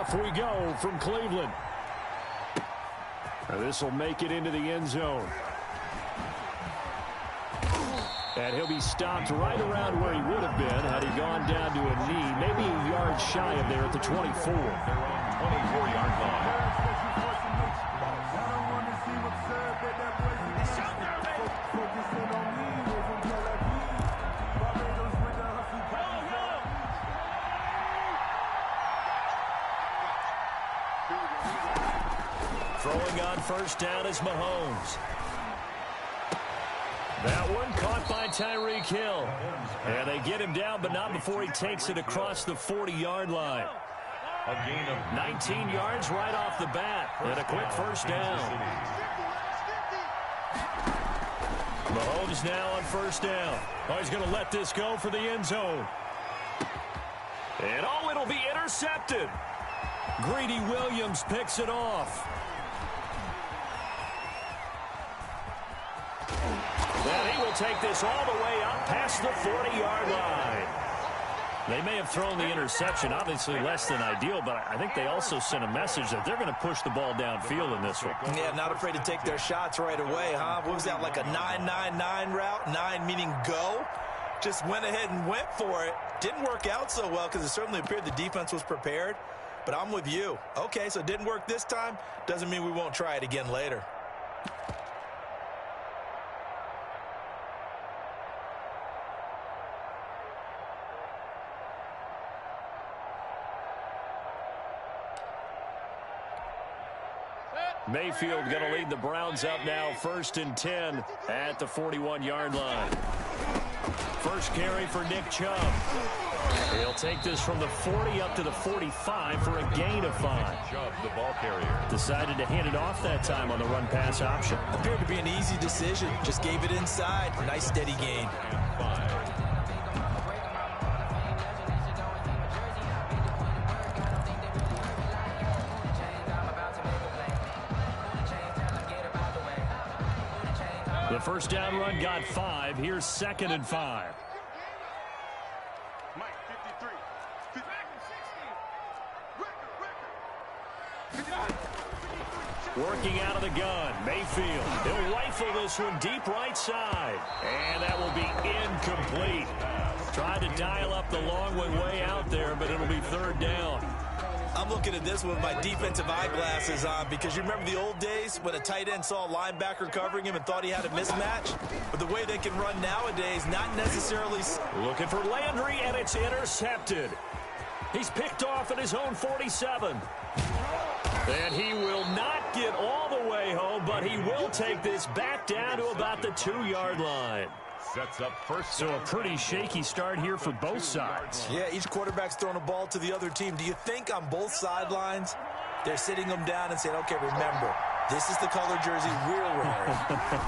Off we go from Cleveland. This will make it into the end zone. And he'll be stopped right around where he would have been had he gone down to a knee, maybe a yard shy of there at the 24. 24-yard line. Throwing on first down is Mahomes. That one caught by Tyreek Hill. And they get him down, but not before he takes it across the 40-yard line. A gain of 19 yards right off the bat. And a quick first down. Mahomes now on first down. Oh, he's going to let this go for the end zone. And oh, it'll be intercepted. Greedy Williams picks it off. And he will take this all the way up past the 40-yard line. They may have thrown the interception, obviously less than ideal, but I think they also sent a message that they're going to push the ball downfield in this one. Yeah, not afraid to take their shots right away, huh? What was that, like a 9-9-9 route? 9 meaning go? Just went ahead and went for it. Didn't work out so well because it certainly appeared the defense was prepared. But I'm with you. Okay, so it didn't work this time. Doesn't mean we won't try it again later. Mayfield going to lead the Browns up now, 1st and 10 at the 41-yard line. First carry for Nick Chubb. He'll take this from the 40 up to the 45 for a gain of 5. Chubb, the ball carrier. Decided to hand it off that time on the run-pass option. Appeared to be an easy decision. Just gave it inside. Nice steady gain. And 5. The first down run got 5. Here's 2nd and 5. Working out of the gun, Mayfield. He'll rifle this one deep right side. And that will be incomplete. Tried to dial up the long one way out there, but it'll be 3rd down. I'm looking at this with my defensive eyeglasses on because you remember the old days when a tight end saw a linebacker covering him and thought he had a mismatch? But the way they can run nowadays, not necessarily. Looking for Landry, and it's intercepted. He's picked off at his own 47. And he will not get all the way home, but he will take this back down to about the 2-yard line. Sets up first. So a pretty shaky start here for both sides. Yeah, each quarterback's throwing a ball to the other team. Do you think on both sidelines they're sitting them down and saying, okay, remember, this is the color jersey we're wearing.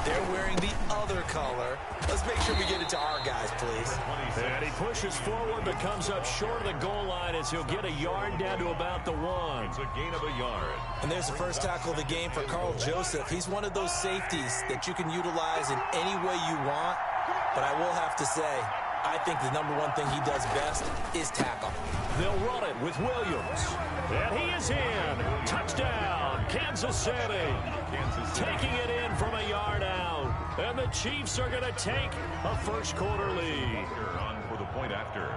They're wearing the other color. Let's make sure we get it to our guys, please. And he pushes forward but comes up short of the goal line as he'll get a yard down to about the 1. It's a gain of a yard. And there's the first tackle of the game for Carl Joseph. He's one of those safeties that you can utilize in any way you want. But I will have to say, I think the number one thing he does best is tackle. They'll run it with Williams. And he is in. Touchdown, Kansas City. Taking it in from a yard out. And the Chiefs are going to take a first-quarter lead. On for the point after.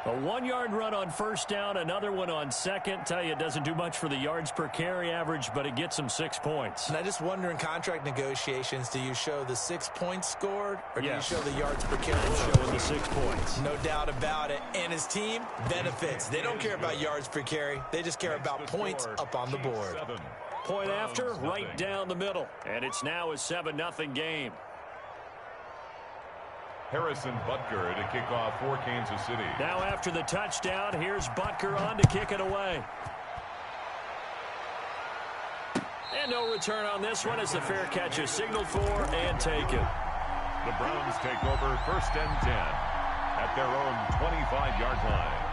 A 1-yard run on first down, another one on second. Tell you, it doesn't do much for the yards per carry average, but it gets them 6 points. And I just wonder in contract negotiations, do you show the 6 points scored, or do you show the yards per carry? Showing the 6 points. No doubt about it. And his team benefits. They don't care about yards per carry. They just care about points up on the board. Point after, right down the middle. And it's now a 7-0 game. Harrison Butker to kick off for Kansas City. Now after the touchdown, here's Butker on to kick it away. And no return on this one as the fair catch is signaled for and taken. The Browns take over 1st and 10 at their own 25-yard line.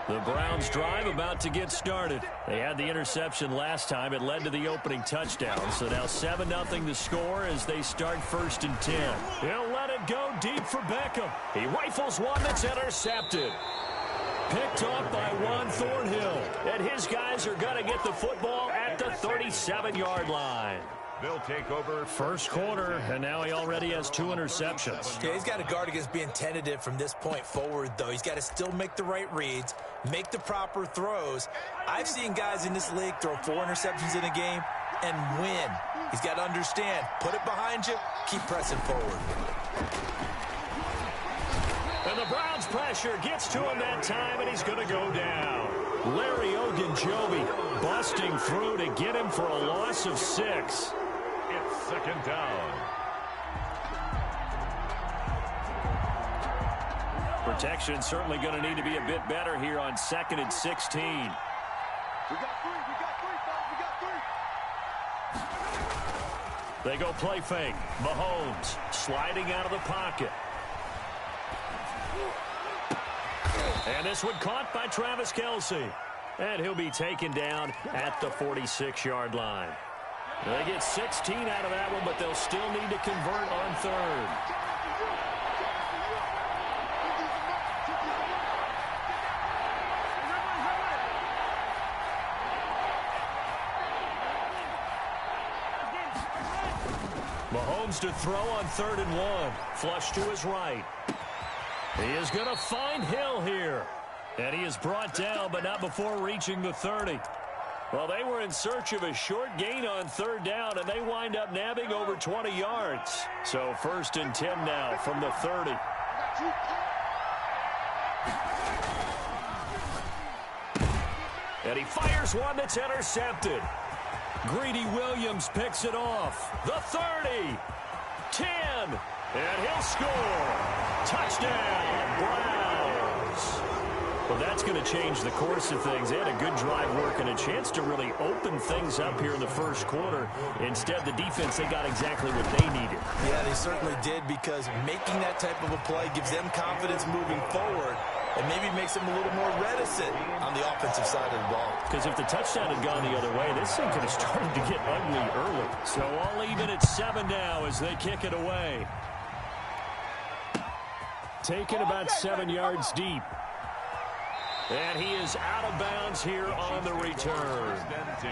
The Browns drive about to get started. They had the interception last time. It led to the opening touchdown. So now 7-0 the score as they start 1st and 10. He'll let it go deep for Beckham. He rifles one that's intercepted. Picked off by Juan Thornhill. And his guys are going to get the football at the 37-yard line. They'll take over First quarter, and now he already has 2 interceptions. Yeah, he's got to guard against being tentative from this point forward, though. He's got to still make the right reads, make the proper throws. I've seen guys in this league throw 4 interceptions in a game and win. He's got to understand, put it behind you, keep pressing forward. And the Browns' pressure gets to him that time, and he's going to go down. Larry Ogunjobi busting through to get him for a loss of 6. It's second down. Protection certainly going to need to be a bit better here on 2nd and 16. We got 3, fellas. We got 3. They go play fake. Mahomes sliding out of the pocket. And this one caught by Travis Kelce. And he'll be taken down at the 46-yard line. They get 16 out of that one, but they'll still need to convert on 3rd. Mahomes to throw on 3rd and 1. Flush to his right. He is going to find Hill here. And he is brought down, but not before reaching the 30. Well, they were in search of a short gain on 3rd down, and they wind up nabbing over 20 yards. So 1st and 10 now from the 30. And he fires one that's intercepted. Greedy Williams picks it off. The 30. 10. And he'll score. Touchdown, Browns. Well, that's going to change the course of things. They had a good drive work and a chance to really open things up here in the first quarter. Instead, the defense, they got exactly what they needed. Yeah, they certainly did, because making that type of a play gives them confidence moving forward and maybe makes them a little more reticent on the offensive side of the ball. Because if the touchdown had gone the other way, this thing could have started to get ugly early. So all even at 7 now as they kick it away. Taken about 7 yards deep. And he is out of bounds here on the return. 1st and 10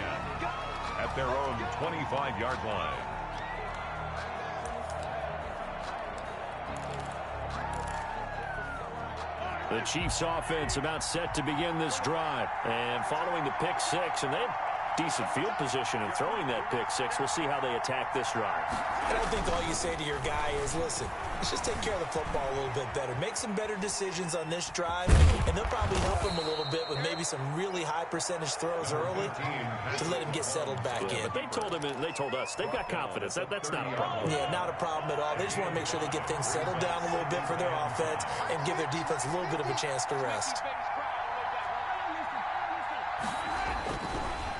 at their own 25-yard line. The Chiefs offense about set to begin this drive. And following the pick 6, and they have decent field position in throwing that pick 6. We'll see how they attack this drive. I don't think all you say to your guy is, listen, let's just take care of the football a little bit better. Make some better decisions on this drive, and they'll probably help him a little bit with maybe some really high percentage throws early to let him get settled back in. But they told us they've got confidence. That's not a problem. Yeah, not a problem at all. They just want to make sure they get things settled down a little bit for their offense and give their defense a little bit of a chance to rest.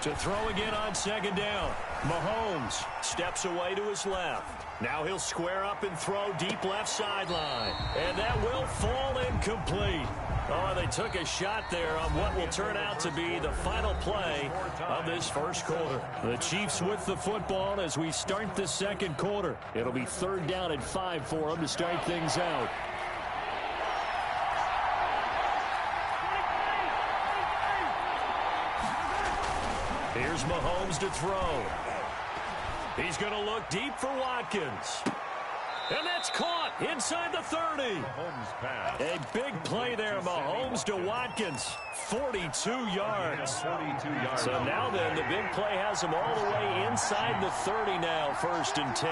To throw again on 2nd down. Mahomes steps away to his left. Now he'll square up and throw deep left sideline. And that will fall incomplete. Oh, they took a shot there on what will turn out to be the final play of this first quarter. The Chiefs with the football as we start the second quarter. It'll be 3rd down and 5 for them to start things out. Here's Mahomes to throw. He's going to look deep for Watkins. And that's caught inside the 30. Mahomes pass. A big play there, Mahomes to Watkins. 42 yards. 42 yards. So now then, the big play has him all the way inside the 30 now, 1st and 10.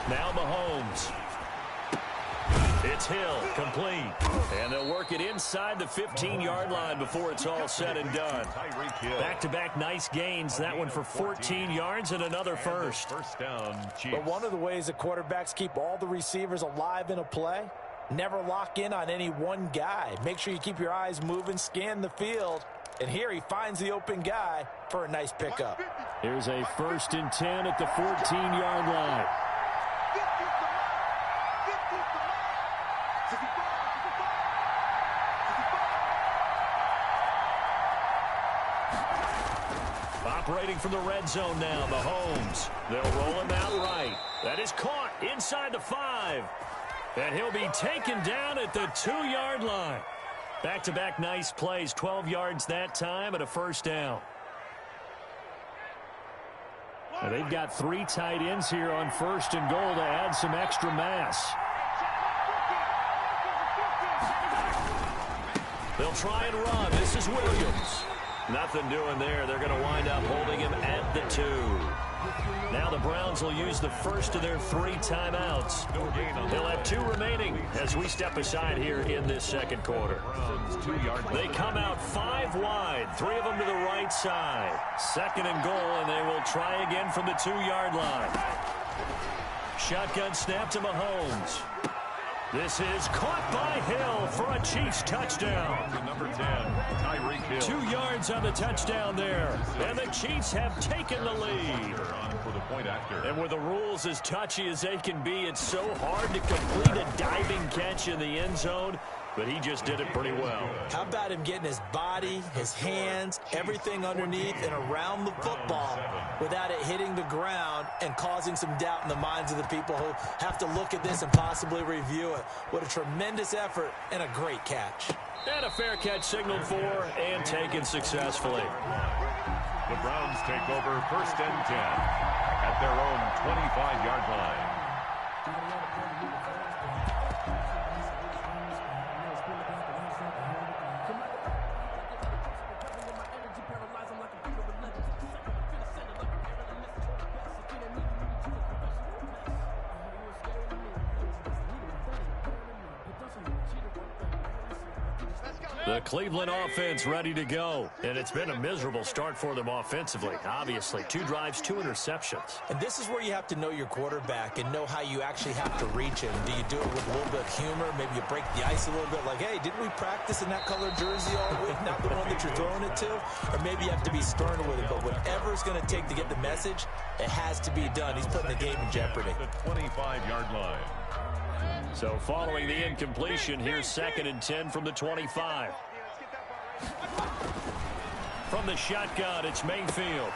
Now Mahomes. It's Hill, complete. And they'll work it inside the 15-yard line before it's all said and done. Back-to-back nice gains. That one for 14 yards and another first. First down, Chiefs. But one of the ways that quarterbacks keep all the receivers alive in a play, never lock in on any one guy. Make sure you keep your eyes moving, scan the field. And here he finds the open guy for a nice pickup. Here's a 1st and 10 at the 14-yard line. Operating from the red zone now, Mahomes. They'll roll him out right. That is caught inside the 5. And he'll be taken down at the 2-yard line. Back-to-back nice plays, 12 yards that time and a first down. And they've got 3 tight ends here on 1st and goal to add some extra mass. They'll try and run. This is Williams. Nothing doing there. They're going to wind up holding him at the 2. Now the Browns will use the first of their 3 timeouts. They'll have 2 remaining as we step aside here in this second quarter. They come out 5 wide, 3 of them to the right side. 2nd and goal, and they will try again from the 2-yard line. Shotgun snap to Mahomes. This is caught by Hill for a Chiefs touchdown. Number 10, Tyreek Hill. 2 yards on the touchdown there. And the Chiefs have taken the lead. For the point after. And with the rules as touchy as they can be, it's so hard to complete a diving catch in the end zone. But he just did it pretty well. How about him getting his body, his hands, everything underneath and around the football without it hitting the ground and causing some doubt in the minds of the people who have to look at this and possibly review it. What a tremendous effort and a great catch. And a fair catch signaled for and taken successfully. The Browns take over 1st and 10 at their own 25-yard line. The Cleveland offense ready to go. And it's been a miserable start for them offensively. Obviously, 2 drives, 2 interceptions. And this is where you have to know your quarterback and know how you actually have to reach him. Do you do it with a little bit of humor? Maybe you break the ice a little bit like, hey, didn't we practice in that colored jersey all week? Not the one that you're throwing it to? Or maybe you have to be stern with it. But whatever it's going to take to get the message, it has to be done. He's putting the game in jeopardy. The 25-yard line. So following the incompletion, here's 2nd and 10 from the 25. From the shotgun, it's Mayfield.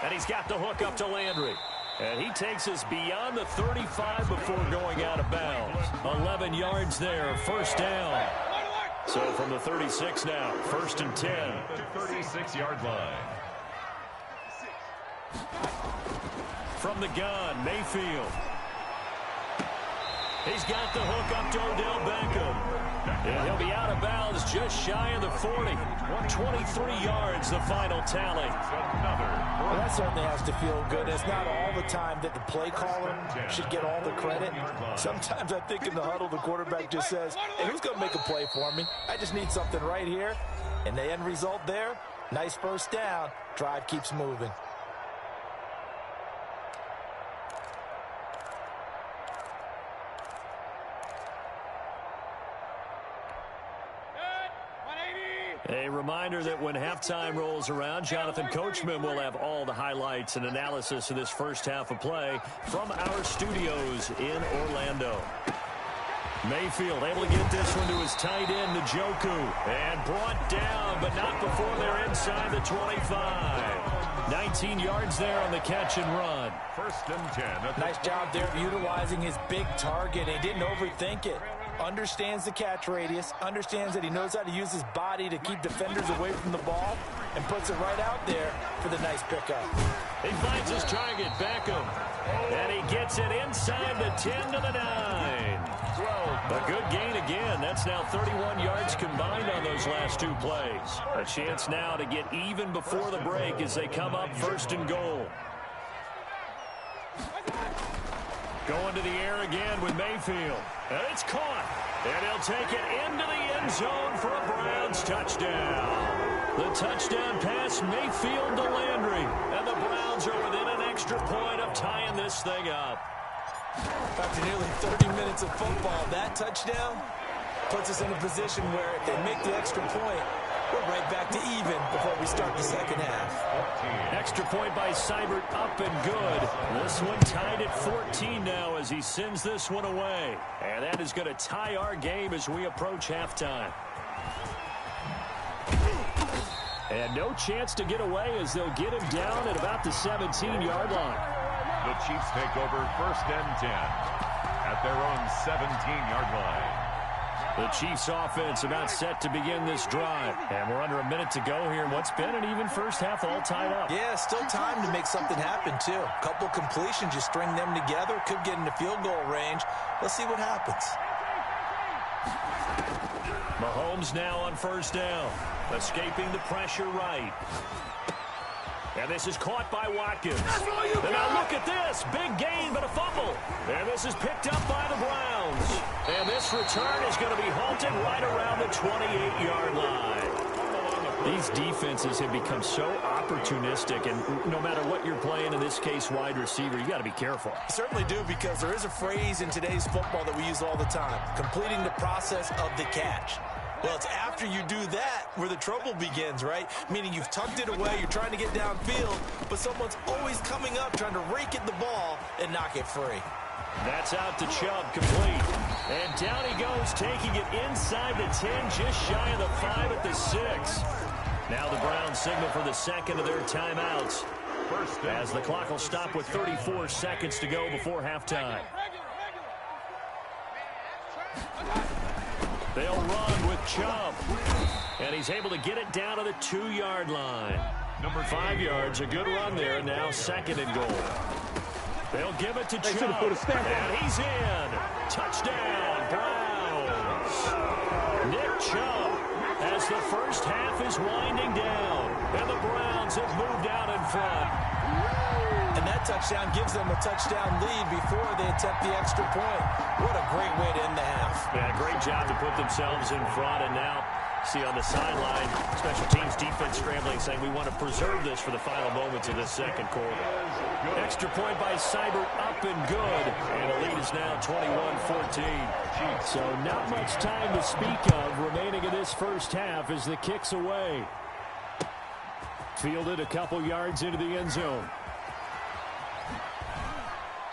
And he's got the hook up to Landry. And he takes us beyond the 35 before going out of bounds. 11 yards there, first down. So from the 36 now, 1st and 10. 36-yard line. From the gun, Mayfield. He's got the hook up to Odell Beckham. And he'll be out of bounds just shy of the 40. 123 yards, the final tally. Well, that certainly has to feel good. It's not all the time that the play caller should get all the credit. Sometimes I think in the huddle, the quarterback just says, hey, who's going to make a play for me? I just need something right here. And the end result there, nice first down. Drive keeps moving. A reminder that when halftime rolls around, Jonathan Coachman will have all the highlights and analysis of this first half of play from our studios in Orlando. Mayfield able to get this one to his tight end, Njoku, and brought down, but not before they're inside the 25. 19 yards there on the catch and run. 1st and 10. Nice job there of utilizing his big target. He didn't overthink it. Understands the catch radius, understands that he knows how to use his body to keep defenders away from the ball, and puts it right out there for the nice pickup. He finds his target, Beckham, and he gets it inside the 10 to the 9. A good gain again. That's now 31 yards combined on those last 2 plays. A chance now to get even before the break as they come up 1st and goal. Going to the air again with Mayfield. And it's caught. And he'll take it into the end zone for a Browns touchdown. The touchdown pass, Mayfield to Landry. And the Browns are within an extra point of tying this thing up. After nearly 30 minutes of football, that touchdown puts us in a position where if they make the extra point, we're right back to even before we start the second half. Extra point by Seibert up and good. This one tied at 14 now as he sends this one away. And that is going to tie our game as we approach halftime. And no chance to get away as they'll get him down at about the 17-yard line. The Chiefs take over 1st and 10 at their own 17-yard line. The Chiefs offense about set to begin this drive. And we're under a minute to go here in what's been an even first half, all tied up. Yeah, still time to make something happen, too. A couple completions, you string them together, could get into field goal range. Let's see what happens. Mahomes now on 1st down. Escaping the pressure right. And this is caught by Watkins. And now look at this. Big gain, but a fumble. And this is picked up by the Browns. And this return is going to be halted right around the 28-yard line. These defenses have become so opportunistic, and no matter what you're playing, in this case, wide receiver, you got to be careful. You certainly do, because there is a phrase in today's football that we use all the time, completing the process of the catch. Well, it's after you do that where the trouble begins, right? Meaning you've tucked it away, you're trying to get downfield, but someone's always coming up trying to rake at the ball and knock it free. That's out to Chubb, complete. And down he goes, taking it inside the 10, just shy of the 5 at the 6. Now the Browns signal for the second of their timeouts, as the clock will stop with 34 seconds to go before halftime. They'll run with Chubb. And he's able to get it down to the 2-yard line. Number 5 yards, a good run there. Now 2nd and goal. They'll give it to Chubb. And he's in. Touchdown, Browns. Nick Chubb, as the first half is winding down. And the Browns have moved out in front. And that touchdown gives them a touchdown lead before they attempt the extra point. What a great way to end the half. Yeah, great job to put themselves in front. And now, see on the sideline, special teams defense scrambling, saying we want to preserve this for the final moments of this second quarter. Extra point by Cyber, up and good. And the lead is now 21-14. So not much time to speak of remaining in this first half as the kick's away. Fielded a couple yards into the end zone.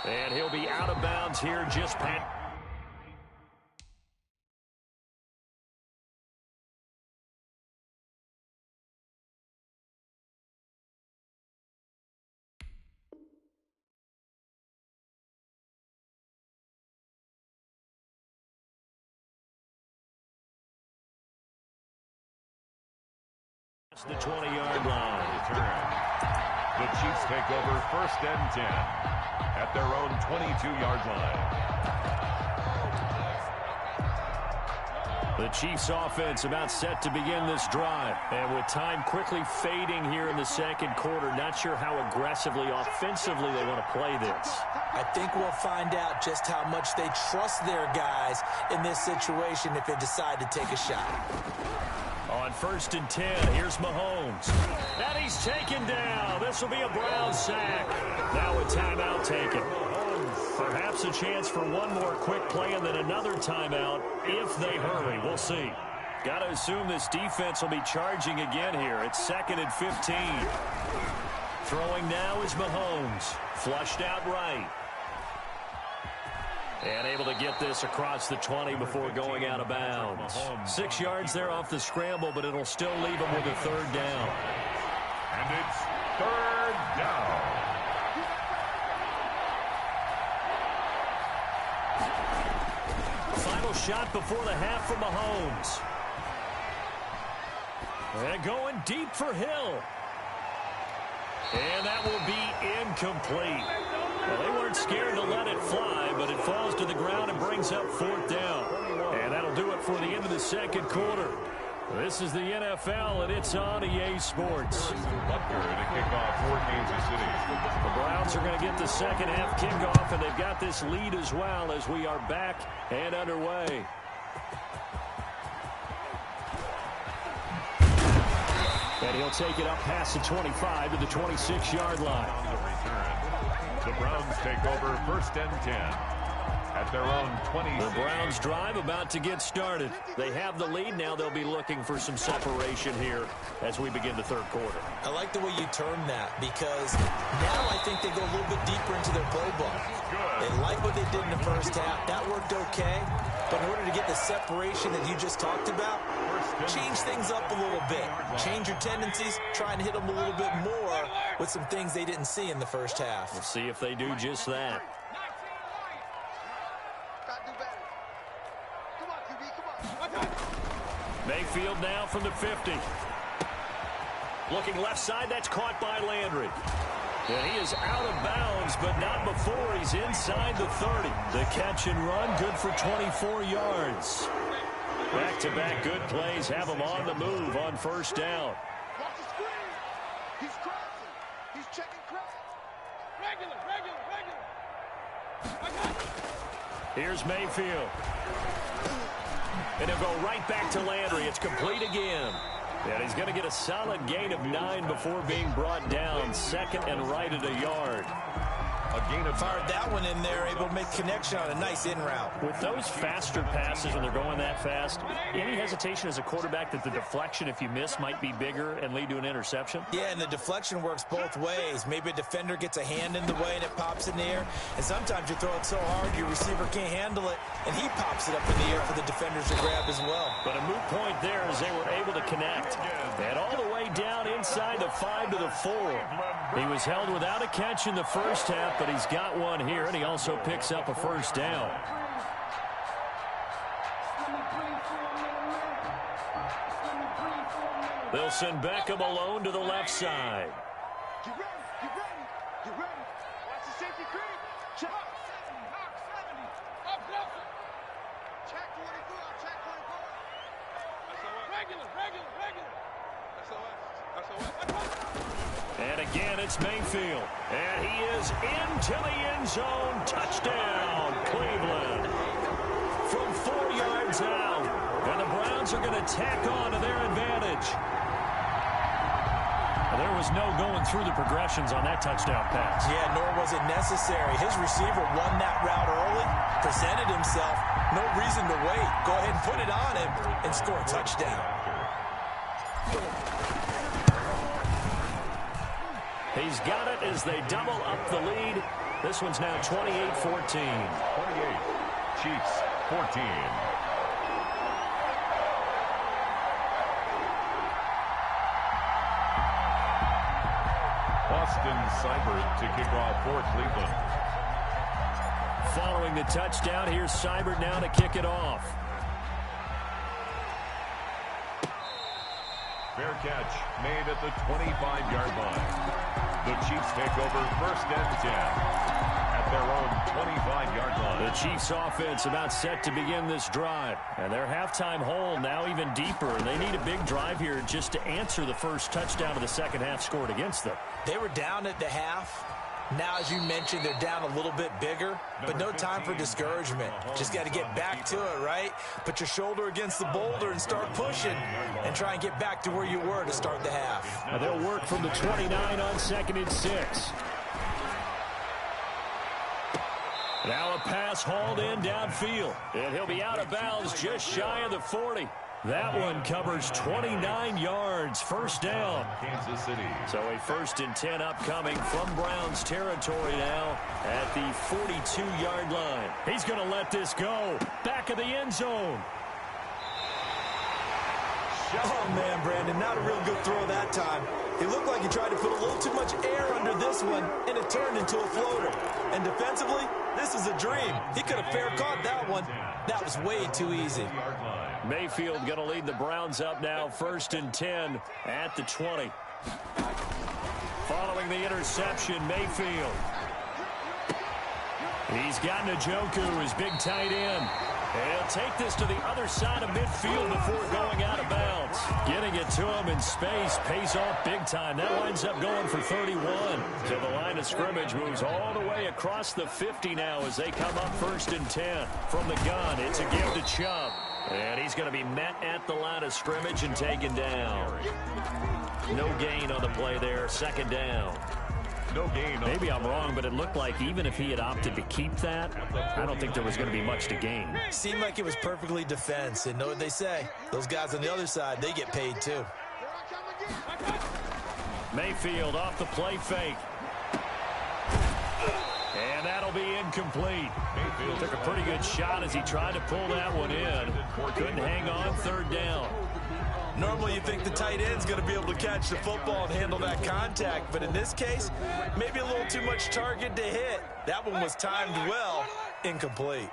And he'll be out of bounds here just past. The 20-yard line. The Chiefs take over 1st and 10 at their own 22-yard line. The Chiefs offense about set to begin this drive. And with time quickly fading here in the second quarter, not sure how aggressively, offensively they want to play this. I think we'll find out just how much they trust their guys in this situation if they decide to take a shot. On 1st and 10, here's Mahomes. And he's taken down. This will be a Brown sack. Now a timeout taken. Perhaps a chance for one more quick play and then another timeout if they hurry. We'll see. Got to assume this defense will be charging again here. It's 2nd and 15. Throwing now is Mahomes. Flushed out right. And able to get this across the 20 before going out of bounds. 6 yards there off the scramble, but it'll still leave him with a 3rd down. And it's 3rd down. Final shot before the half for Mahomes. And going deep for Hill. And that will be incomplete. Well, they weren't scared to let it fly, but it falls to the ground and brings up 4th down. And that'll do it for the end of the second quarter. This is the NFL, and it's on EA Sports. Butker to kick off for Kansas City. The Browns are going to get the second half kickoff, and they've got this lead as well as we are back and underway. And he'll take it up past the 25 to the 26-yard line. The Browns take over 1st and 10 at their own 20. The Browns drive about to get started. They have the lead. Now they'll be looking for some separation here as we begin the third quarter. I like the way you term that, because now I think they go a little bit deeper into their playbook. They like what they did in the first half. That worked okay. But in order to get the separation that you just talked about, change things up a little bit. Change your tendencies, try and hit them a little bit more with some things they didn't see in the first half. We'll see if they do just that. Mayfield now from the 50. Looking left side, that's caught by Landry. And he is out of bounds, but not before he's inside the 30. The catch and run, good for 24 yards. Back-to-back good plays have him on the move on first down. Watch the screen. He's crossing. He's checking crack. Regular. Here's Mayfield. And he'll go right back to Landry. It's complete again. And he's going to get a solid gain of 9 before being brought down. Second and right at a yard. A gain of fired that one in there, able to make connection on a nice in route. With those faster passes when they're going that fast, any hesitation as a quarterback that the deflection, if you miss, might be bigger and lead to an interception? Yeah, and the deflection works both ways. Maybe a defender gets a hand in the way and it pops in the air. And sometimes you throw it so hard your receiver can't handle it, and he pops it up in the air for the defenders to grab as well. But a moot point there as they were able to connect. And all the way down inside the 5 to the 4. He was held without a catch in the first half, but he's got one here, and he also picks up a first down. They'll send Beckham alone to the left side. Get ready. Watch the safety creep. Check. Mark 70. Up closer. Check 24. Check 24. Regular. And again, it's Mayfield. And he is into the end zone. Touchdown, Cleveland. From 4 yards out. And the Browns are going to tack on to their advantage. There was no going through the progressions on that touchdown pass. Yeah, nor was it necessary. His receiver won that route early, presented himself. No reason to wait. Go ahead and put it on him and score a touchdown. He's got it as they double up the lead. This one's now 28-14. 28. Chiefs 14. Austin Seibert to kick off for Cleveland. Following the touchdown, here's Seibert now to kick it off. Fair catch made at the 25-yard line. The Chiefs take over first and 10 at their own 25-yard line. The Chiefs offense about set to begin this drive. And their halftime hole now even deeper. And they need a big drive here just to answer the first touchdown of the second half scored against them. They were down at the half. Now, as you mentioned, they're down a little bit bigger, but no time for discouragement. Just got to get back to it, right? Put your shoulder against the boulder and start pushing and try and get back to where you were to start the half. Now they'll work from the 29 on 2nd and 6. Now a pass hauled in downfield, and he'll be out of bounds just shy of the 40. That one covers 29 yards, first down. Kansas City. So a 1st and 10 upcoming from Browns territory now at the 42-yard line. He's going to let this go. Back of the end zone. Oh, man, Brandon, not a real good throw that time. It looked like he tried to put a little too much air under this one, and it turned into a floater. And defensively, this is a dream. He could have fair caught that one. That was way too easy. Mayfield going to lead the Browns up now, 1st and 10 at the 20. Following the interception, Mayfield. He's got Njoku, his big tight end. And he'll take this to the other side of midfield before going out of bounds. Getting it to him in space pays off big time. That winds up going for 31. So the line of scrimmage moves all the way across the 50 now as they come up 1st and 10. From the gun, it's a give to Chubb. And he's going to be met at the line of scrimmage and taken down. No gain on the play there, 2nd down. No gain. Maybe I'm wrong, but it looked like even if he had opted to keep that, I don't think there was going to be much to gain. Seemed like it was perfectly defense. And know what they say? Those guys on the other side, they get paid too. Mayfield off the play fake. And that'll be incomplete. Mayfield took a pretty good shot as he tried to pull that one in. Couldn't hang on, 3rd down. Normally you think the tight end's going to be able to catch the football and handle that contact, but in this case, maybe a little too much target to hit. That one was timed well, incomplete.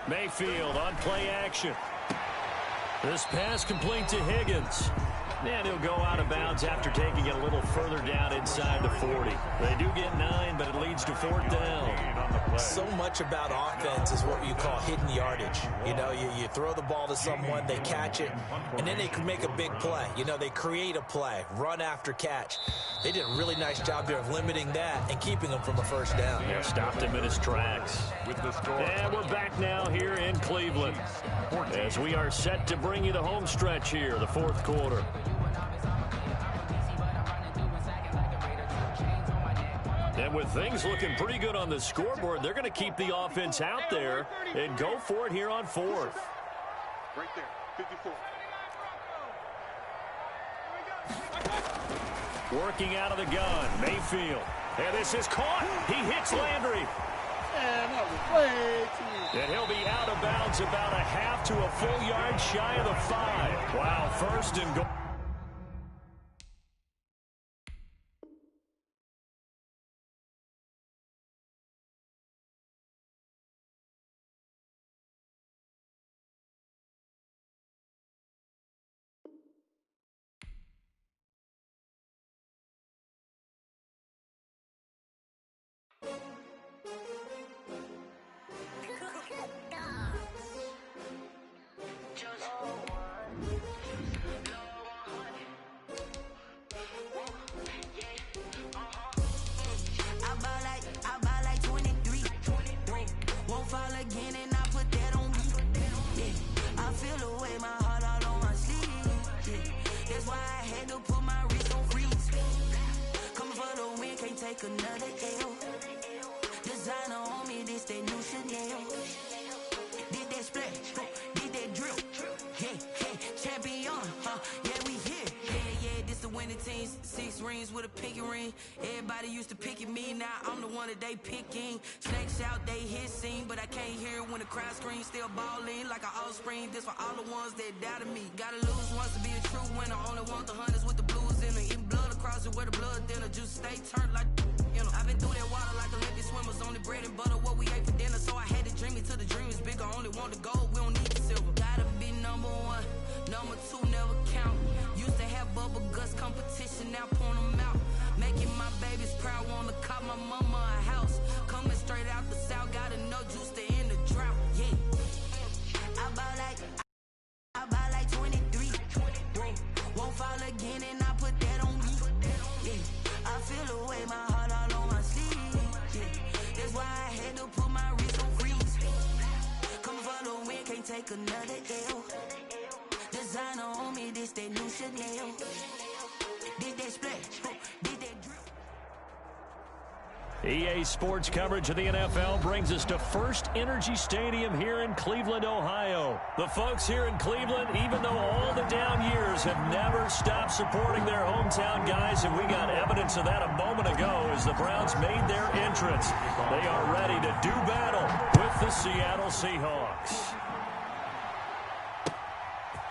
Mayfield on play action. This pass complete to Higgins. And he'll go out of bounds after taking it a little further down inside the 40. They do get 9, but it leads to 4th down. So much about offense is what you call hidden yardage. You know, you throw the ball to someone, they catch it, and then they can make a big play. You know, they create a play, run after catch. They did a really nice job there of limiting that and keeping him from a first down. Yeah, stopped him in his tracks. And we're back now here in Cleveland as we are set to bring you the home stretch here, the 4th quarter. And with things looking pretty good on the scoreboard, they're going to keep the offense out there and go for it here on 4th. Right there, 54. Working out of the gun, Mayfield. And this is caught. He hits Landry. Man, that was way too easy. And he'll be out of bounds about a half to a full yard shy of the 5. Wow, 1st and goal. Another L. Designer on me, this that new Chanel. Did that splash, did that drill. Yeah, champion, yeah, we here. Yeah, this the winning team. 6 rings with a pinky ring. Everybody used to pick at me, now I'm the one that they picking. Snakes out, they hit scene, but I can't hear it when the crowd screams. Still balling like an offspring. This for all the ones that doubted me. Gotta lose once to be a true winner. Only want the hunters with the blues in them. Eating blood across it where the blood thinner. Juice stay turned like. I've been through that water like Olympic swimmers. Only bread and butter, what we ate for dinner. So I had to dream it till the dream is bigger. Only want the gold, we don't need the silver. Gotta be number 1, number 2 never count. Used to have bubble guts competition, now point them out. Making my babies proud, wanna cop my mama a house. Coming straight out the south, gotta know juice to end the drought. Yeah, I buy like 23. Won't fall again and I put that on me. Yeah, I feel away my heart all on my sleeve. Yeah, that's why I had to put my wrist on freeze. Come for the win, can't take another L. Designer on me, this that new Chanel. Did that splash, did that drill. EA Sports coverage of the NFL brings us to First Energy Stadium here in Cleveland, Ohio. The folks here in Cleveland, even though all the down years, have never stopped supporting their hometown guys, and we got evidence of that a moment ago as the Browns made their entrance. They are ready to do battle with the Seattle Seahawks.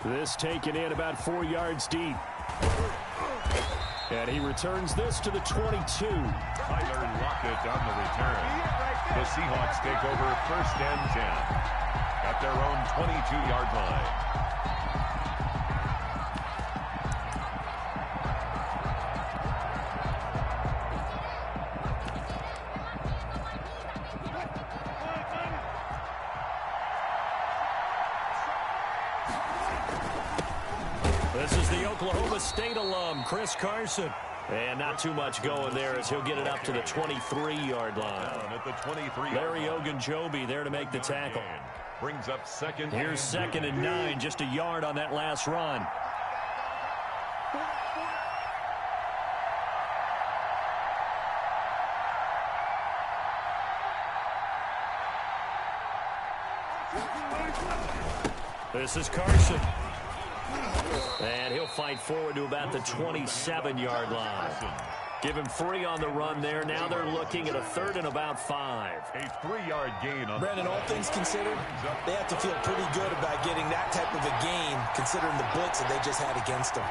This taken in about 4 yards deep. And he returns this to the 22. Tyler Lockett on the return. The Seahawks take over 1st and 10 at their own 22-yard line. This is the Oklahoma State alum, Chris Carson. And not too much going there as he'll get it up to the 23-yard line. At the 23. Larry Ogunjobi there to make the tackle. Brings up 2nd. Here's 2nd and 9, just a yard on that last run. This is Carson. And he'll fight forward to about the 27-yard line. Give him 3 on the run there. Now they're looking at a 3rd and about 5. A 3-yard gain on Brandon, all things considered, they have to feel pretty good about getting that type of a gain considering the blitz that they just had against them.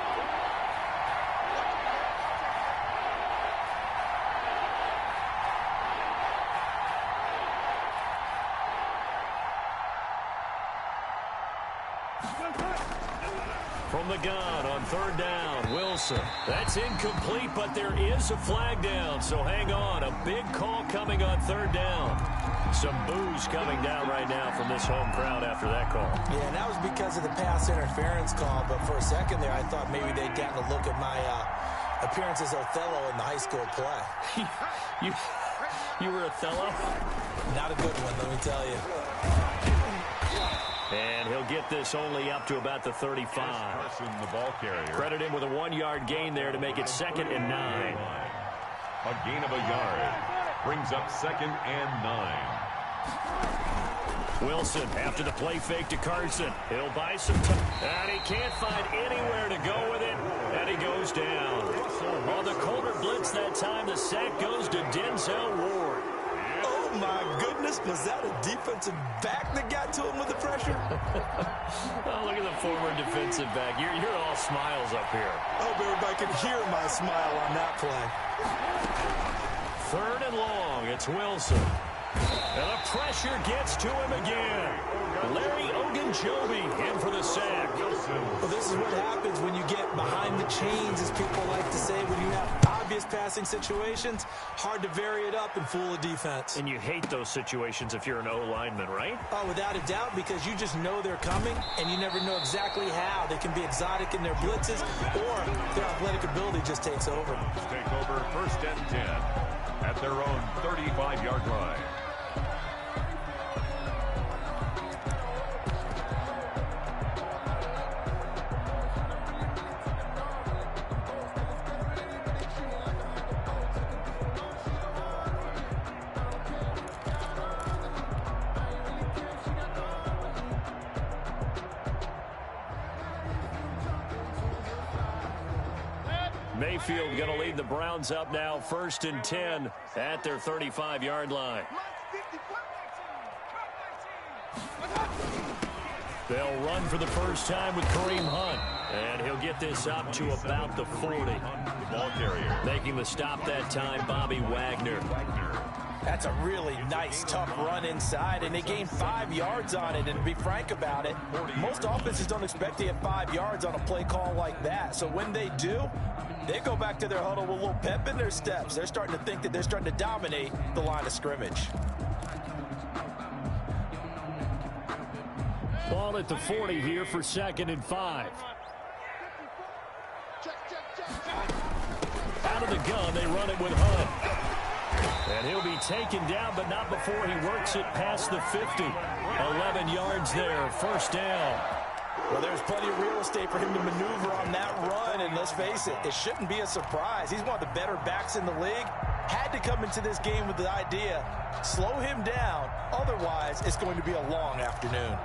From the gun on 3rd down, Wilson. That's incomplete, but there is a flag down, so hang on. A big call coming on 3rd down. Some boos coming down right now from this home crowd after that call. Yeah, and that was because of the pass interference call, but for a second there, I thought maybe they'd gotten a look at my appearance as Othello in the high school play. You were Othello? Not a good one, let me tell you. And he'll get this only up to about the 35. Carson, the ball carrier. Credit him with a 1-yard gain there to make it 2nd and 9. A gain of a yard. Brings up 2nd and 9. Wilson after the play fake to Carson. He'll buy some time. And he can't find anywhere to go with it. And he goes down. On the Colder blitz that time, the sack goes to Denzel Ward. Oh, my goodness. Was that a defensive back that got to him with the pressure? Oh, look at the former defensive back. You're all smiles up here. I hope everybody can hear my smile on that play. 3rd and long. It's Wilson. And the pressure gets to him again. Larry Ogunjobi in for the sack. Well, this is what happens when you get behind the chains, as people like to say, when you have obvious passing situations. Hard to vary it up and fool a defense. And you hate those situations if you're an O-lineman, right? Oh, without a doubt, because you just know they're coming, and you never know exactly how. They can be exotic in their blitzes, or their athletic ability just takes over. Take over 1st and 10 at their own 35-yard line. Mayfield going to lead the Browns up now, 1st and 10 at their 35-yard line. They'll run for the first time with Kareem Hunt, and he'll get this up to about the 40. The ball carrier. Making the stop that time, Bobby Wagner. That's a really nice, tough run inside, and they gained 5 yards on it. And to be frank about it, most offenses don't expect to get 5 yards on a play call like that. So when they do, they go back to their huddle with a little pep in their steps. They're starting to think that they're starting to dominate the line of scrimmage. Ball at the 40 here for 2nd and 5. Out of the gun, they run it with Hunt. And he'll be taken down, but not before he works it past the 50. 11 yards there, 1st down. Well, there's plenty of real estate for him to maneuver on that run, and let's face it, it shouldn't be a surprise. He's one of the better backs in the league. Had to come into this game with the idea, slow him down, otherwise it's going to be a long afternoon.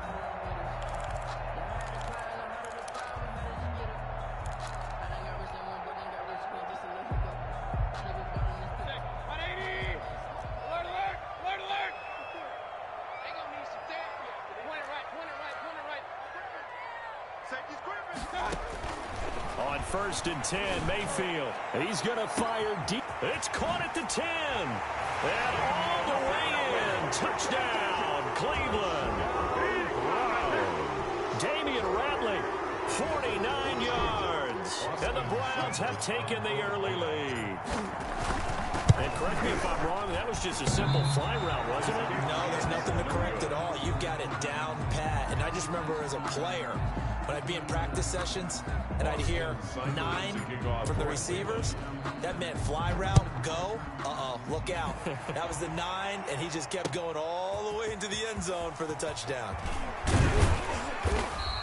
On 1st and 10, Mayfield. He's going to fire deep. It's caught at the 10. And all the way in. Touchdown, Cleveland. Wow. Damian Ratley, 49 yards. And the Browns have taken the early lead. And correct me if I'm wrong, that was just a simple fly route, wasn't it? No, there's nothing to correct at all. You've got it down pat. And I just remember as a player, when I'd be in practice sessions and I'd hear 9 from the receivers, that meant fly route, go, look out. That was the 9, and he just kept going all the way into the end zone for the touchdown.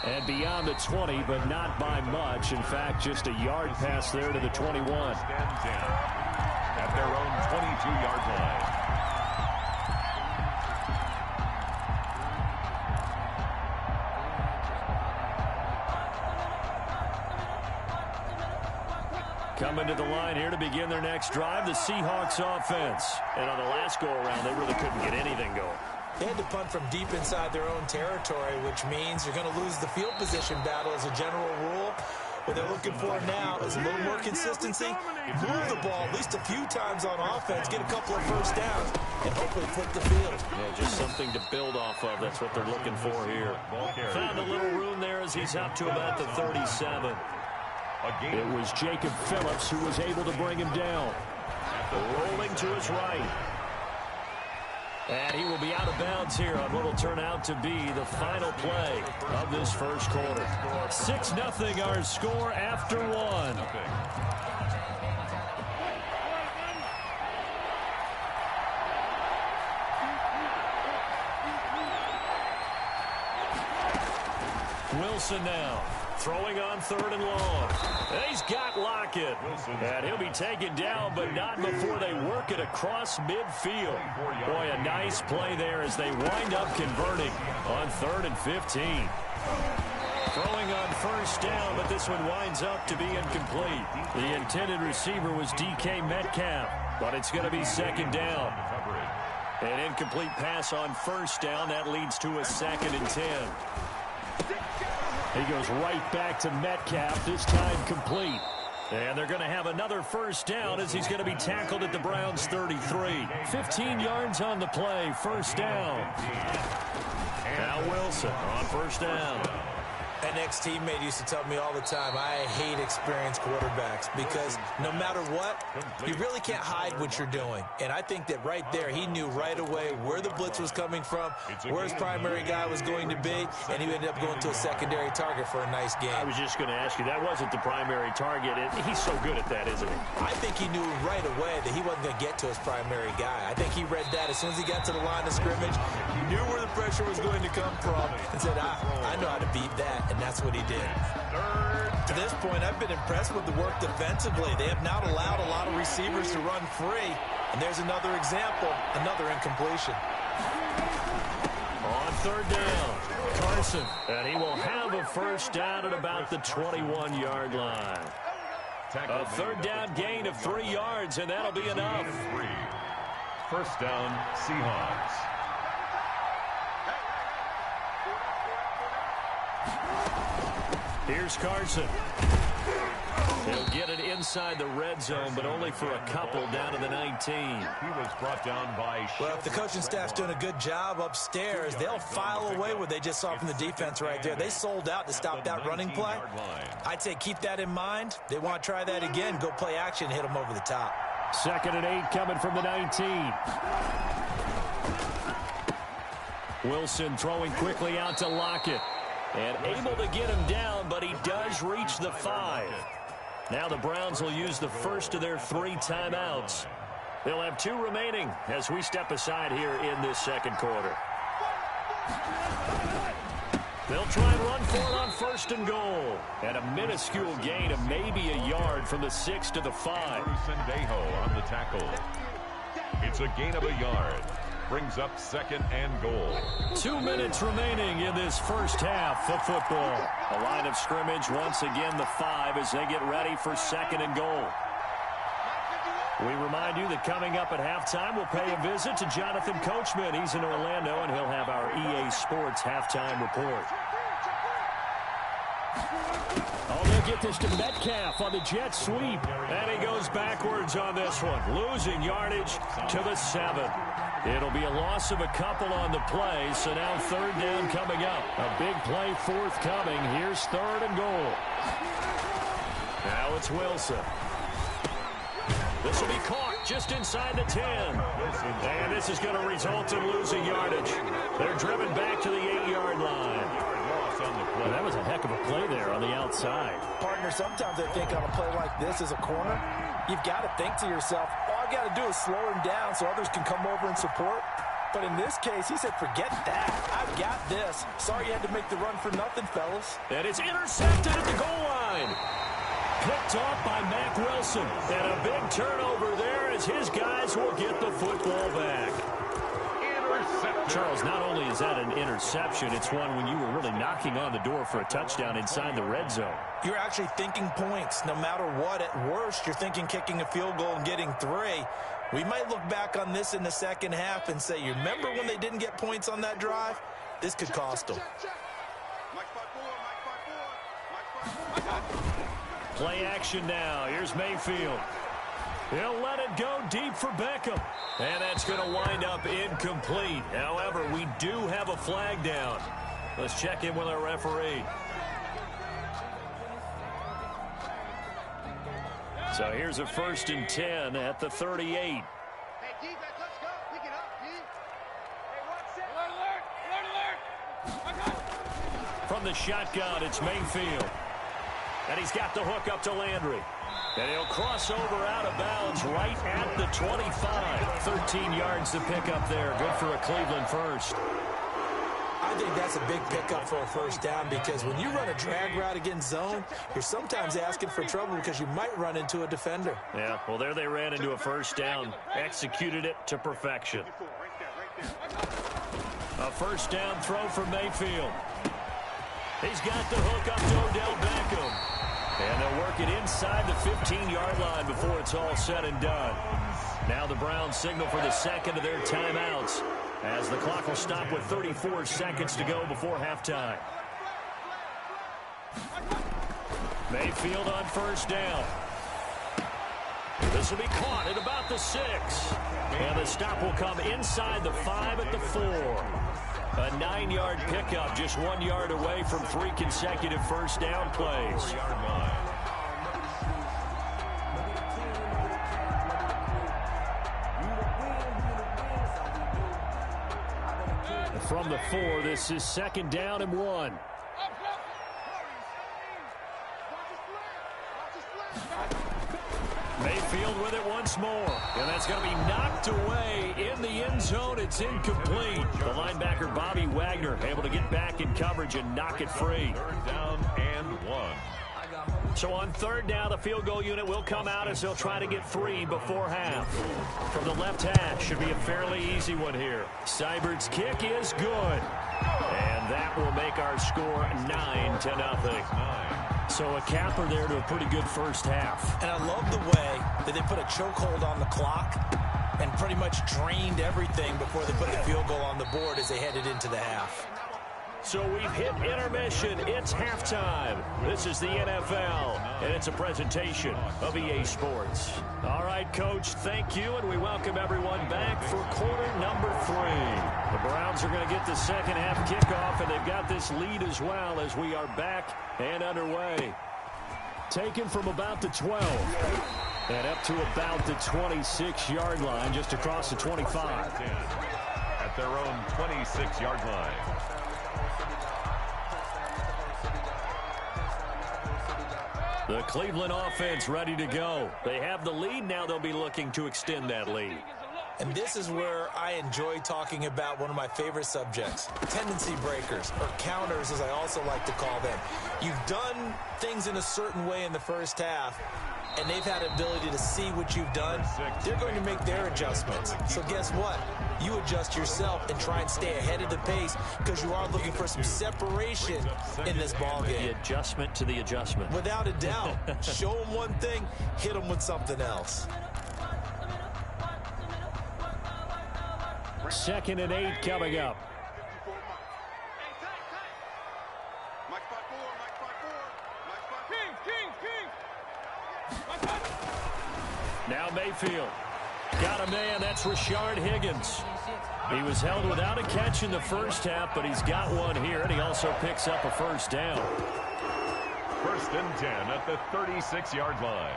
And beyond the 20, but not by much. In fact, just a yard pass there to the 21. At their own 22-yard line. Coming to the line here to begin their next drive, the Seahawks offense. And on the last go-around, they really couldn't get anything going. They had to punt from deep inside their own territory, which means you're going to lose the field position battle as a general rule. What they're looking for now is a little more consistency, move the ball at least a few times on offense, get a couple of first downs, and hopefully flip the field. Yeah, just something to build off of. That's what they're looking for here. Found a little room there as he's up to about the 37. It was Jacob Phillips who was able to bring him down. Rolling to his right. And he will be out of bounds here on what will turn out to be the final play of this first quarter. 6-0 our score after one. Wilson now. Throwing on 3rd and long. And he's got Lockett. And he'll be taken down, but not before they work it across midfield. Boy, a nice play there as they wind up converting on 3rd and 15. Throwing on 1st down, but this one winds up to be incomplete. The intended receiver was DK Metcalf, but it's going to be 2nd down. An incomplete pass on 1st down. That leads to a 2nd and 10. He goes right back to Metcalf, this time complete. And they're going to have another 1st down as he's going to be tackled at the Browns' 33. 15 yards on the play, 1st down. Now Wilson on 1st down. An ex-teammate used to tell me all the time, I hate experienced quarterbacks because no matter what, you really can't hide what you're doing. And I think that right there, he knew right away where the blitz was coming from, where his primary guy was going to be, and he ended up going to a secondary target for a nice game. I was just going to ask you, that wasn't the primary target. He's so good at that, isn't he? I think he knew right away that he wasn't going to get to his primary guy. I think he read that as soon as he got to the line of scrimmage, knew where the pressure was going to come from, and said, I know how to beat that. And that's what he did. To this point, I've been impressed with the work defensively. They have not allowed a lot of receivers to run free. And there's another example, another incompletion. On 3rd down, Carson. And he will have a 1st down at about the 21-yard line. A 3rd down gain of 3 yards, and that'll be enough. 1st down, Seahawks. Here's Carson. He'll get it inside the red zone, but only for a couple down to the 19. He was brought down by... Well, if the coaching staff's doing a good job upstairs, they'll file away what they just saw from the defense right there. They sold out to stop that running play. I'd say keep that in mind. They want to try that again. Go play action, hit them over the top. 2nd and 8 coming from the 19. Wilson throwing quickly out to Lockett. And able to get him down, but he does reach the 5. Now the Browns will use the first of their 3 timeouts. They'll have 2 remaining as we step aside here in this 2nd quarter. They'll try and run for it on 1st and goal. And a minuscule gain of maybe a yard from the 6 to the 5. Sendejo on the tackle. It's a gain of a yard. Brings up 2nd and goal. 2 minutes remaining in this first half of football. A line of scrimmage once again the 5 as they get ready for 2nd and goal. We remind you that coming up at halftime, we'll pay a visit to Jonathan Coachman. He's in Orlando, and he'll have our EA Sports halftime report. Oh, they'll get this to Metcalf on the jet sweep. And he goes backwards on this one, losing yardage to the 7. It'll be a loss of a couple on the play, so now 3rd down coming up. A big play forthcoming. Here's 3rd and goal. Now it's Wilson. This will be caught just inside the 10. And this is going to result in losing yardage. They're driven back to the 8-yard line. Well, that was a heck of a play there on the outside. Partner, sometimes I think on a play like this as a corner, you've got to think to yourself, all I've got to do is slow him down so others can come over and support. But in this case, he said, forget that. I've got this. Sorry you had to make the run for nothing, fellas. And it's intercepted at the goal line. Picked off by Mack Wilson. And a big turnover there as his guys will get the football back. Intercepted. Charles, not only is that an interception, it's one when you were really knocking on the door for a touchdown inside the red zone. You're actually thinking points. No matter what, at worst, you're thinking kicking a field goal and getting 3. We might look back on this in the second half and say, you remember when they didn't get points on that drive? This could cost them. Play action now. Here's Mayfield. He'll let it go deep for Beckham. And that's going to wind up incomplete. However, we do have a flag down. Let's check in with our referee. So here's a 1st and 10 at the 38. Hey, defense, let's go. Pick it up, D. Hey, what's it? Alert. From the shotgun, it's Mayfield. And he's got the hook up to Landry. And he'll cross over out of bounds right at the 25. 13 yards to pick up there. Good for a Cleveland first. I think that's a big pickup for a 1st down because when you run a drag route against zone, you're sometimes asking for trouble because you might run into a defender. Yeah, well, there they ran into a 1st down. Executed it to perfection. A 1st down throw from Mayfield. He's got the hook up to Odell Beckham. And they'll work it inside the 15-yard line before it's all said and done. Now the Browns signal for the second of their timeouts as the clock will stop with 34 seconds to go before halftime. Mayfield on 1st down. This will be caught at about the 6. And the stop will come inside the 5 at the 4. A 9-yard pickup, just 1 yard away from 3 consecutive 1st down plays. From the 4, this is 2nd down and 1. Mayfield with it once more. And that's going to be knocked away in the end zone. It's incomplete. The linebacker, Bobby Wagner, able to get back in coverage and knock it free. 3rd down and 1. So on 3rd down, the field goal unit will come out as they'll try to get 3 before half. From the left hash, should be a fairly easy one here. Seibert's kick is good. And that will make our score 9-0. So a capper there to a pretty good 1st half. And I love the way that they put a chokehold on the clock and pretty much drained everything before they put the field goal on the board as they headed into the half. So we've hit intermission. It's halftime. This is the NFL, and it's a presentation of EA Sports. All right, Coach, thank you, and we welcome everyone back for quarter number 3. The Browns are going to get the second half kickoff, and they've got this lead as well as we are back and underway. Taken from about the 12 and up to about the 26-yard line, just across the 25. At their own 26-yard line. The Cleveland offense ready to go. They have the lead. Now they'll be looking to extend that lead. And this is where I enjoy talking about one of my favorite subjects, tendency breakers, or counters as I also like to call them. You've done things in a certain way in the 1st half, and they've had an ability to see what you've done. They're going to make their adjustments. So guess what? You adjust yourself and try and stay ahead of the pace because you are looking for some separation in this ballgame. The adjustment to the adjustment. Without a doubt. Show them one thing, hit them with something else. 2nd and 8 coming up. Now Mayfield. Got a man, that's Rashard Higgins. He was held without a catch in the 1st half, but he's got one here, and he also picks up a 1st down. 1st and 10 at the 36-yard line.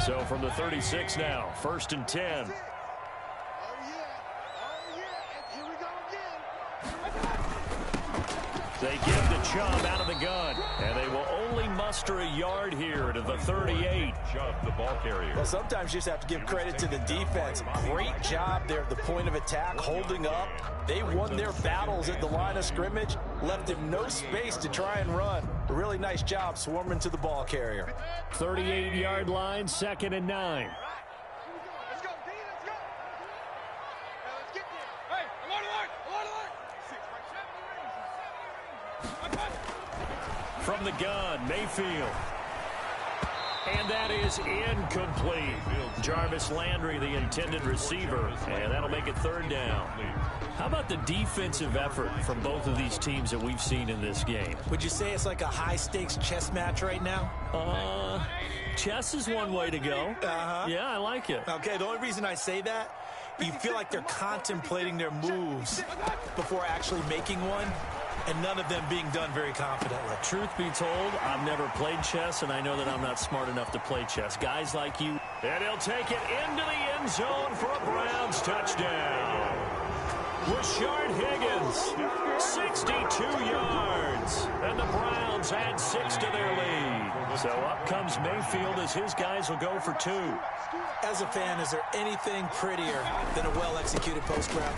So from the 36 now, 1st and 10. They give the Chubb out of the gun, and they will only muster a yard here to the 38. Shove the ball carrier. Well, sometimes you just have to give credit to the defense. Great job there at the point of attack, holding up. They won their battles at the line of scrimmage, left him no space to try and run. A really nice job swarming to the ball carrier. 38-yard line, 2nd and 9. Let's go, D, let's go. Now let's get there. Hey, I'm on the line, I'm on the line. 6, right, 70 range. From the gun, Mayfield. And that is incomplete. Jarvis Landry, the intended receiver, and that'll make it 3rd down. How about the defensive effort from both of these teams that we've seen in this game? Would you say it's like a high-stakes chess match right now? Chess is one way to go. Yeah, I like it. Okay, the only reason I say that, you feel like they're contemplating their moves before actually making one, and none of them being done very confidently. Truth be told, I've never played chess, and I know that I'm not smart enough to play chess. Guys like you. And he'll take it into the end zone for a Browns touchdown. Rashard Higgins, 62 yards. And the Browns add 6 to their lead. So up comes Mayfield as his guys will go for 2. As a fan, is there anything prettier than a well-executed post route?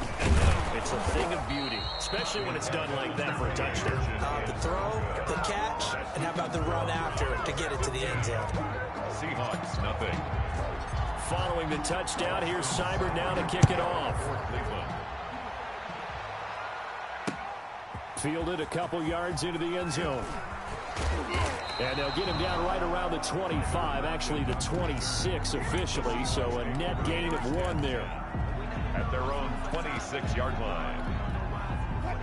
It's a thing of beauty, especially when it's done like that for a touchdown. The throw, the catch, and how about the run after to get it to the end zone? Seahawks, nothing. Following the touchdown, here's Seibert now to kick it off. Fielded a couple yards into the end zone. And they'll get him down right around the 25, actually the 26 officially, so a net gain of 1 there. At their own 26-yard line.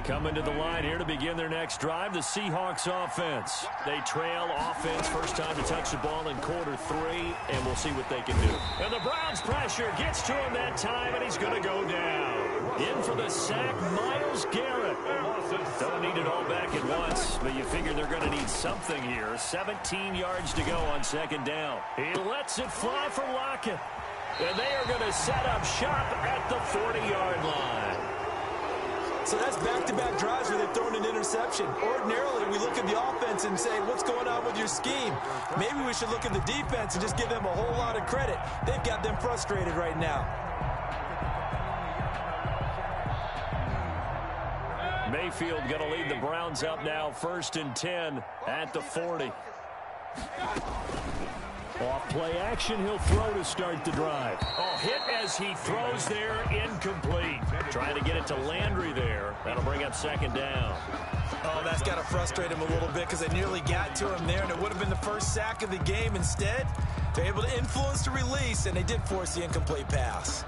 Coming to the line here to begin their next drive, the Seahawks offense. They trail offense, first time to touch the ball in quarter 3, and we'll see what they can do. And the Browns pressure gets to him that time, and he's going to go down. In for the sack, Myles Garrett. Don't need it all back at once, but you figure they're going to need something here. 17 yards to go on 2nd down. He lets it fly for Lockett. And they are going to set up shop at the 40-yard line. So that's back-to-back drives where they've thrown an interception. Ordinarily, we look at the offense and say, what's going on with your scheme? Maybe we should look at the defense and just give them a whole lot of credit. They've got them frustrated right now. Mayfield going to lead the Browns up now, 1st and 10 at the 40. Off play action, he'll throw to start the drive. Oh, hit as he throws there, incomplete. Trying to get it to Landry there. That'll bring up 2nd down. Oh, that's got to frustrate him a little bit because they nearly got to him there, and it would have been the first sack of the game. Instead, they're able to influence the release, and they did force the incomplete pass.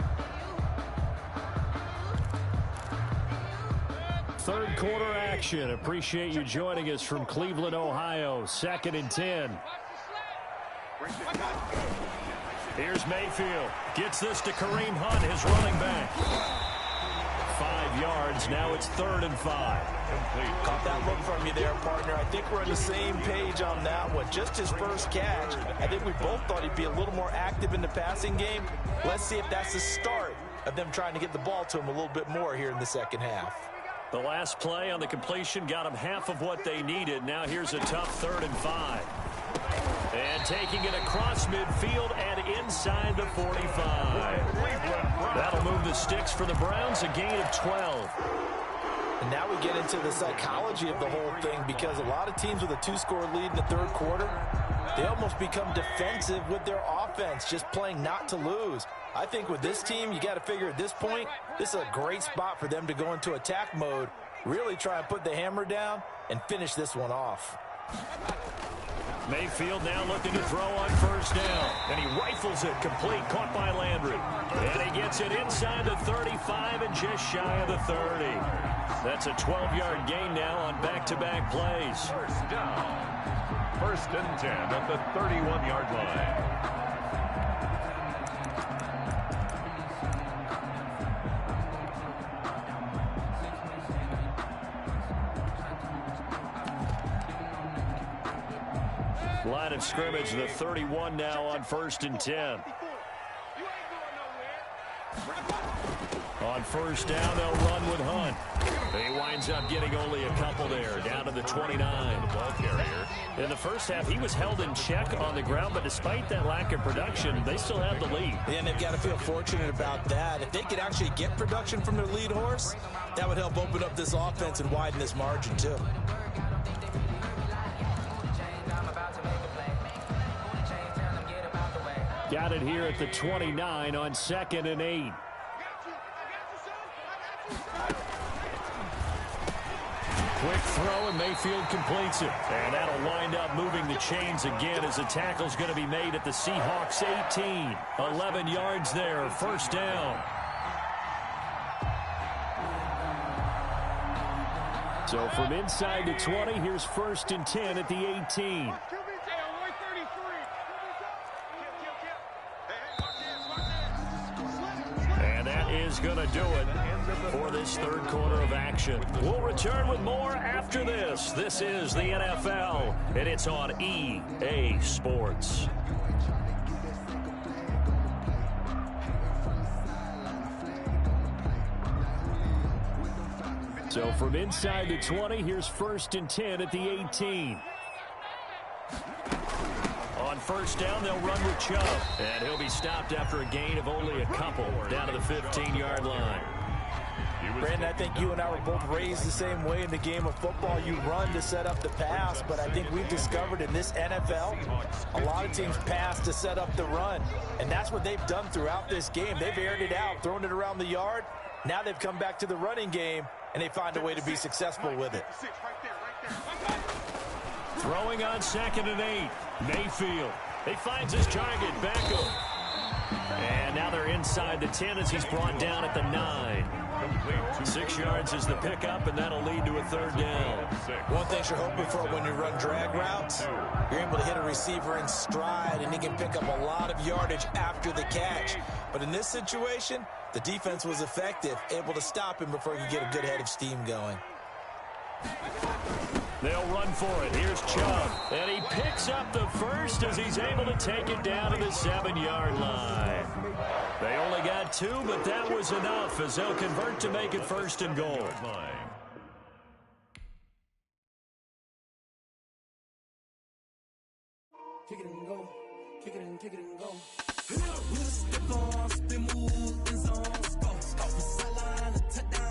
3rd quarter action. Appreciate you joining us from Cleveland, Ohio. 2nd and 10. Here's Mayfield. Gets this to Kareem Hunt, his running back. 5 yards. Now it's 3rd and 5. Caught that look from you there, partner. I think we're on the same page on that one. Just his first catch. I think we both thought he'd be a little more active in the passing game. Let's see if that's the start of them trying to get the ball to him a little bit more here in the 2nd half. The last play on the completion got them half of what they needed. Now here's a tough 3rd and 5. And taking it across midfield and inside the 45. That'll move the sticks for the Browns, a gain of 12. And now we get into the psychology of the whole thing because a lot of teams with a 2-score lead in the 3rd quarter, they almost become defensive with their offense, just playing not to lose. I think with this team, you got to figure at this point, this is a great spot for them to go into attack mode, really try and put the hammer down and finish this one off. Mayfield now looking to throw on 1st down. And he rifles it complete, caught by Landry. And he gets it inside the 35 and just shy of the 30. That's a 12-yard gain now on back-to-back plays. 1st down. 1st and 10 at the 31-yard line. Line of scrimmage, the 31 now on 1st and 10. You ain't going nowhere. On first down, they'll run with Hunt. He winds up getting only a couple there, down to the 29. Ball carrier. In the first half, he was held in check on the ground, but despite that lack of production, they still have the lead. And they've got to feel fortunate about that. If they could actually get production from their lead horse, that would help open up this offense and widen this margin, too. Got it here at the 29 on 2nd and 8. Quick throw, and Mayfield completes it. And that'll wind up moving the chains again as the tackle's going to be made at the Seahawks 18. 11 yards there, first down. So from inside the 20, here's 1st and 10 at the 18. And that is going to do it for this third quarter of action. We'll return with more after this. This is the NFL, and it's on EA Sports. So from inside the 20, here's 1st and 10 at the 18. On first down, they'll run with Chubb. And he'll be stopped after a gain of only a couple, down to the 15-yard line. Brandon, I think you and I were both raised the same way in the game of football. You run to set up the pass, but I think we've discovered in this NFL, a lot of teams pass to set up the run. And that's what they've done throughout this game. They've aired it out, thrown it around the yard. Now they've come back to the running game, and they find a way to be successful with it. Throwing on 2nd and 8. Mayfield. He finds his target, Beckham. And now they're inside the 10 as he's brought down at the 9. 6 yards is the pickup, and that'll lead to a third down. One thing you're hoping for when you run drag routes, you're able to hit a receiver in stride, and he can pick up a lot of yardage after the catch. But in this situation, the defense was effective, able to stop him before he could get a good head of steam going. They'll run for it. Here's Chubb. And he picks up the first as he's able to take it down to the 7-yard line. They only got 2, but that was enough as they'll convert to make it 1st and goal. Kick it and go. Kick it and kick it and go. We'll step on, spin, move, and zone. Go. Sideline, touchdown.